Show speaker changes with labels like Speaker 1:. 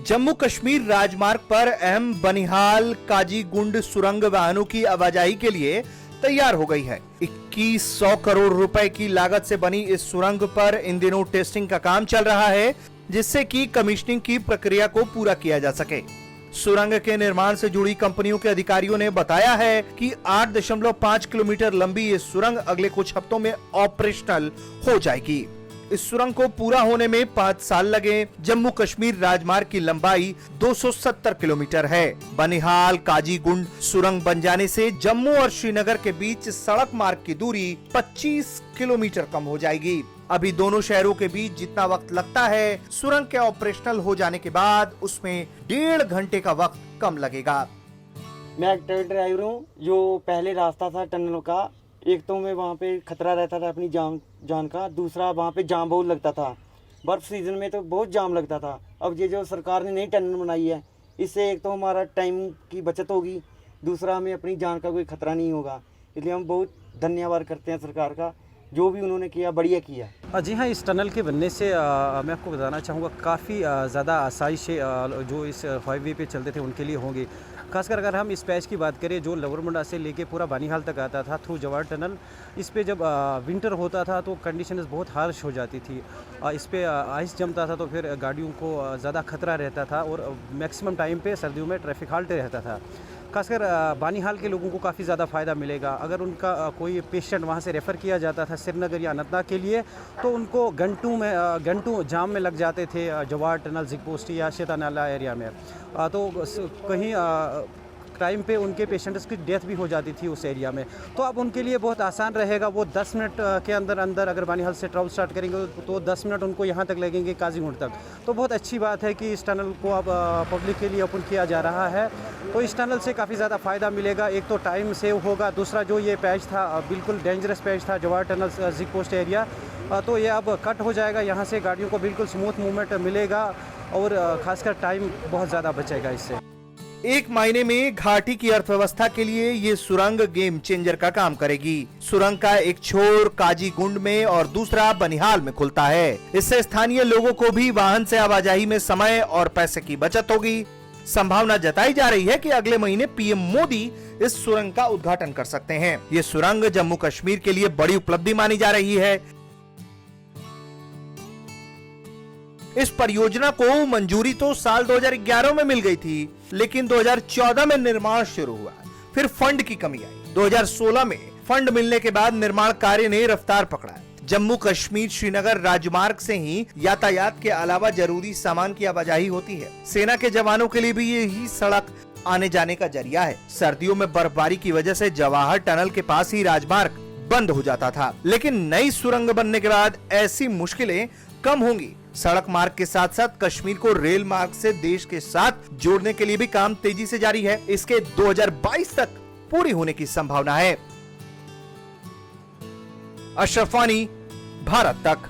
Speaker 1: जम्मू कश्मीर राजमार्ग पर अहम बनिहाल काजीगुंड सुरंग वाहनों की आवाजाही के लिए तैयार हो गई है। 2100 करोड़ रुपए की लागत से बनी इस सुरंग पर इन दिनों टेस्टिंग का काम चल रहा है, जिससे कि कमीशनिंग की प्रक्रिया को पूरा किया जा सके। सुरंग के निर्माण से जुड़ी कंपनियों के अधिकारियों ने बताया है कि 8.5 किलोमीटर लंबी ये सुरंग अगले कुछ हफ्तों में ऑपरेशनल हो जाएगी। इस सुरंग को पूरा होने में 5 साल लगे। जम्मू कश्मीर राजमार्ग की लंबाई 270 किलोमीटर है। बनिहाल काजीगुंड सुरंग बन जाने से जम्मू और श्रीनगर के बीच सड़क मार्ग की दूरी 25 किलोमीटर कम हो जाएगी। अभी दोनों शहरों के बीच जितना वक्त लगता है, सुरंग के ऑपरेशनल हो जाने के बाद उसमें 1.5 घंटे का वक्त कम लगेगा।
Speaker 2: मैं एक ट्रक ड्राइवर हूँ। जो पहले रास्ता था टनलों का, एक तो मैं वहाँ पे खतरा रहता था अपनी जान का, दूसरा वहाँ पे जाम बहुत लगता था। बर्फ सीजन में तो बहुत जाम लगता था। अब ये जो सरकार ने नई टनल बनाई है, इससे एक तो हमारा टाइम की बचत होगी, दूसरा हमें अपनी जान का कोई खतरा नहीं होगा। इसलिए हम बहुत धन्यवाद करते हैं सरकार का, जो भी उन्होंने किया बढ़िया किया।
Speaker 3: जी हाँ, इस टनल के बनने से मैं आपको बताना चाहूँगा काफ़ी ज़्यादा आसाइशें जो इस हाईवे पे चलते थे उनके लिए होंगी। खासकर अगर हम इस पैच की बात करें जो लवर मुंडा से लेके पूरा बानीहाल तक आता था थ्रू जवाहर टनल, इस पे जब विंटर होता था तो कंडीशंस बहुत हार्श हो जाती थी। इस पे आइस जमता था तो फिर गाड़ियों को ज़्यादा खतरा रहता था और मैक्सिमम टाइम पे सर्दियों में ट्रैफिक हाल्ट रहता था। खासकर बानीहाल के लोगों को काफ़ी ज़्यादा फ़ायदा मिलेगा। अगर उनका कोई पेशेंट वहाँ से रेफ़र किया जाता था श्रीनगर या अनंतनाग के लिए, तो उनको घंटों जाम में लग जाते थे जवाहर टनल, जिक पोस्ट या शेतानाला एरिया में। तो कहीं टाइम पे उनके पेशेंट्स की डेथ भी हो जाती थी उस एरिया में। तो अब उनके लिए बहुत आसान रहेगा। वो 10 मिनट के अंदर अगर बानीहाल से ट्रैवल स्टार्ट करेंगे तो 10 मिनट उनको यहाँ तक लगेंगे काजीगुंड तक। तो बहुत अच्छी बात है कि इस टनल को अब पब्लिक के लिए ओपन किया जा रहा है। तो इस टनल से काफ़ी ज़्यादा फ़ायदा मिलेगा। एक तो टाइम सेव होगा, दूसरा जो ये पैच था बिल्कुल डेंजरस पैच था जवाहर टनल जिक पोस्ट एरिया, तो ये अब कट हो जाएगा। यहाँ से गाड़ियों को बिल्कुल स्मूथ मूवमेंट मिलेगा और ख़ासकर टाइम बहुत ज़्यादा बचेगा इससे।
Speaker 1: एक मायने में घाटी की अर्थव्यवस्था के लिए ये सुरंग गेम चेंजर का काम करेगी। सुरंग का एक छोर काजीगुंड में और दूसरा बनिहाल में खुलता है। इससे स्थानीय लोगों को भी वाहन से आवाजाही में समय और पैसे की बचत होगी। संभावना जताई जा रही है कि अगले महीने पीएम मोदी इस सुरंग का उद्घाटन कर सकते हैं। ये सुरंग जम्मू कश्मीर के लिए बड़ी उपलब्धि मानी जा रही है। इस परियोजना को मंजूरी तो साल 2011 में मिल गई थी, लेकिन 2014 में निर्माण शुरू हुआ। फिर फंड की कमी आई। 2016 में फंड मिलने के बाद निर्माण कार्य ने रफ्तार पकड़ा। जम्मू कश्मीर श्रीनगर राजमार्ग से ही यातायात के अलावा जरूरी सामान की आवाजाही होती है। सेना के जवानों के लिए भी यही सड़क आने जाने का जरिया है। सर्दियों में बर्फबारी की वजह से जवाहर टनल के पास ही राजमार्ग बंद हो जाता था, लेकिन नई सुरंग बनने के बाद ऐसी मुश्किलें कम होंगी। सड़क मार्ग के साथ साथ कश्मीर को रेल मार्ग से देश के साथ जोड़ने के लिए भी काम तेजी से जारी है। इसके 2022 तक पूरी होने की संभावना है। अशरफ वानी, भारत तक।